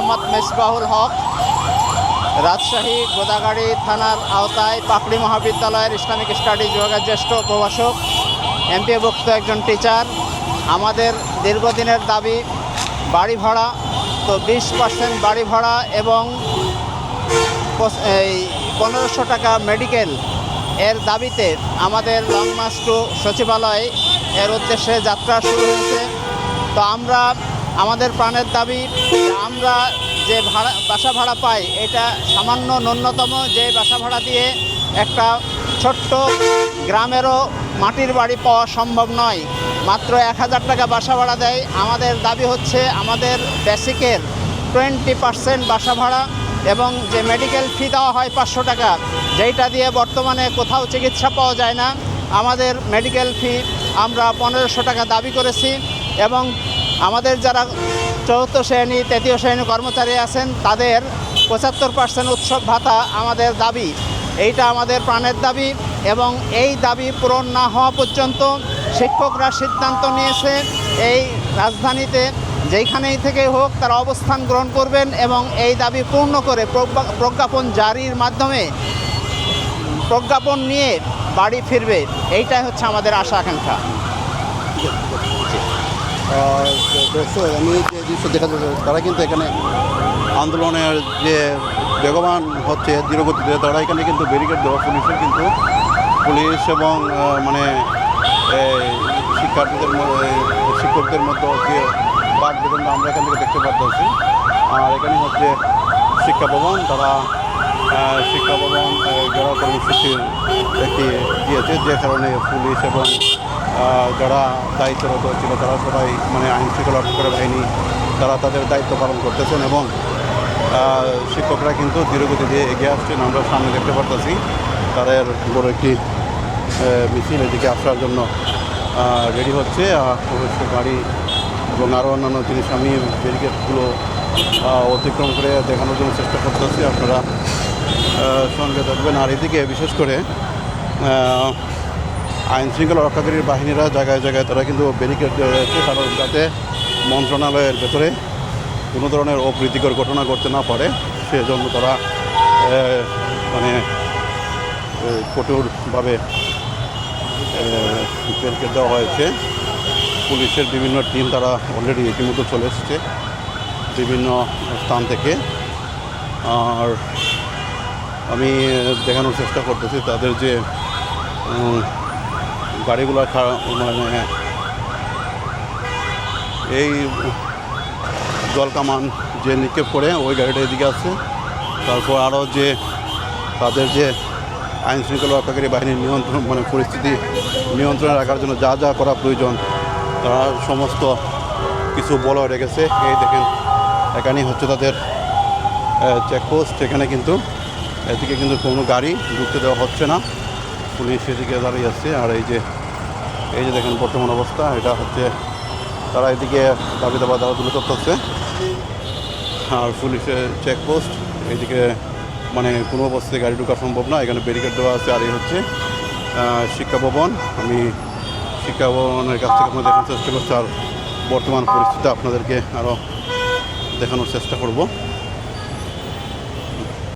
মোহাম্মদ মেসবাহুল হক, রাজশাহী গোদাগাড়ি থানার আওতায় পাকড়ি মহাবিদ্যালয়ের ইসলামিক স্টাডিজ বিভাগের জ্যেষ্ঠ প্রভাষক, এমপিভুক্ত একজন টিচার। আমাদের দীর্ঘদিনের দাবি বাড়ি ভাড়া। তো 20% বাড়ি ভাড়া এবং 1500 টাকা মেডিকেল এর দাবিতে আমাদের লং মার্চ টু সচিবালয় এর উদ্দেশ্যে যাত্রা শুরু হয়েছে। তো আমরা আমাদের প্রাণের দাবি, আমরা যে বাসা ভাড়া পাই এটা সামান্য ন্যূনতম, যে বাসা ভাড়া দিয়ে একটা ছোট্ট গ্রামেরও মাটির বাড়ি পাওয়া সম্ভব নয়। মাত্র 1000 টাকা বাসা ভাড়া দেয়। আমাদের দাবি হচ্ছে আমাদের বেসিকের 20% বাসা ভাড়া এবং যে মেডিকেল ফি দেওয়া হয় 500 টাকা, যেইটা দিয়ে বর্তমানে কোথাও চিকিৎসা পাওয়া যায় না। আমাদের মেডিকেল ফি আমরা 1500 টাকা দাবি করেছি এবং আমাদের যারা 4র্থ শ্রেণী 3য় শ্রেণী কর্মচারী আছেন তাদের 75% উৎসব ভাতা আমাদের দাবি। এইটা আমাদের প্রাণের দাবি এবং এই দাবি পূরণ না হওয়া পর্যন্ত শিক্ষকরা সিদ্ধান্ত নিয়েছে এই রাজধানীতে যেইখানেই থেকে হোক তারা অবস্থান গ্রহণ করবেন এবং এই দাবি পূর্ণ করে প্রজ্ঞাপন জারির মাধ্যমে প্রজ্ঞাপন নিয়ে বাড়ি ফিরবে। এইটাই হচ্ছে আমাদের আশা আকাঙ্ক্ষা। দর্শক, আমি যে দৃশ্য দেখা যাচ্ছে তারা কিন্তু এখানে আন্দোলনের যে বেগবান হচ্ছে ধীরগতিতে, তারা এখানে কিন্তু ব্যারিকেড দেওয়া পুলিশের কিন্তু পুলিশ এবং মানে শিক্ষকদের মধ্যে যে বাদ বেতনটা আমরা এখান থেকে দেখতে পাচ্ছি। আর এখানে হচ্ছে শিক্ষা ভবন, তারা শিক্ষা ভবন যারা কর্মসূচির একটি দিয়েছে, যে কারণে পুলিশ এবং যারা দায়িত্বরত ছিল তারা সবাই মানে আইন শৃঙ্খলা রক্ষাকারী বাহিনী তারা তাদের দায়িত্ব পালন করতেছেন এবং শিক্ষকরা কিন্তু ধীরগতি দিয়ে এগিয়ে আসছেন। আমরা সামনে দেখতে পারতেছি তাদের বড় একটি মিছিল এদিকে আসার জন্য রেডি হচ্ছে। অবশ্য গাড়ি এবং আরও অন্যান্য জিনিস আমি ব্যারিকেডগুলো অতিক্রম করে দেখানোর জন্য চেষ্টা করতেছি, আপনারা সঙ্গে থাকবেন। আর এদিকে বিশেষ করে আইন শৃঙ্খলা রক্ষাকারী বাহিনীরা জায়গায় জায়গায় তারা কিন্তু ব্যারিকেড দেওয়া হয়েছে, কারণ যাতে মন্ত্রণালয়ের ভেতরে কোনো ধরনের অপ্রীতিকর ঘটনা ঘটতে না পারে সেজন্য তারা মানে কঠোরভাবে ব্যারিকেড দেওয়া হয়েছে। পুলিশের বিভিন্ন টিম তারা অলরেডি ইতিমধ্যে চলে এসেছে বিভিন্ন স্থান থেকে। আর আমি দেখানোর চেষ্টা করতেছি তাদের যে গাড়িগুলো মানে এই জলকামান যে নিক্ষেপ করে ওই গাড়িটা এদিকে আছে। তারপর আরও যে তাদের যে আইন শৃঙ্খলা রক্ষাকারী বাহিনীর নিয়ন্ত্রণ মানে পরিস্থিতি নিয়ন্ত্রণে রাখার জন্য যা যা করা প্রয়োজন তারা সমস্ত কিছু বলে রেখেছে। এই দেখেন এখানেই হচ্ছে তাদের চেকপোস্ট, এখানে কিন্তু এদিকে কিন্তু কোনো গাড়ি ঢুকতে দেওয়া হচ্ছে না, পুলিশ এদিকে দাঁড়িয়ে আসছে। আর এই যে দেখেন বর্তমান অবস্থা, এটা হচ্ছে তারা এদিকে দাবি দাবা দ্বারা তুলে ধরতেছে। আর পুলিশের চেকপোস্ট এদিকে মানে কোনো অবস্থায় গাড়ি ঢোকা সম্ভব না, এখানে ব্যারিকেড দেওয়া আছে। আর এই হচ্ছে শিক্ষা ভবন। আমি শিক্ষা ভবনের কাছ থেকে আপনাদের দেখানোর চেষ্টা করছি আর বর্তমান পরিস্থিতি আপনাদেরকে আরও দেখানোর চেষ্টা করব।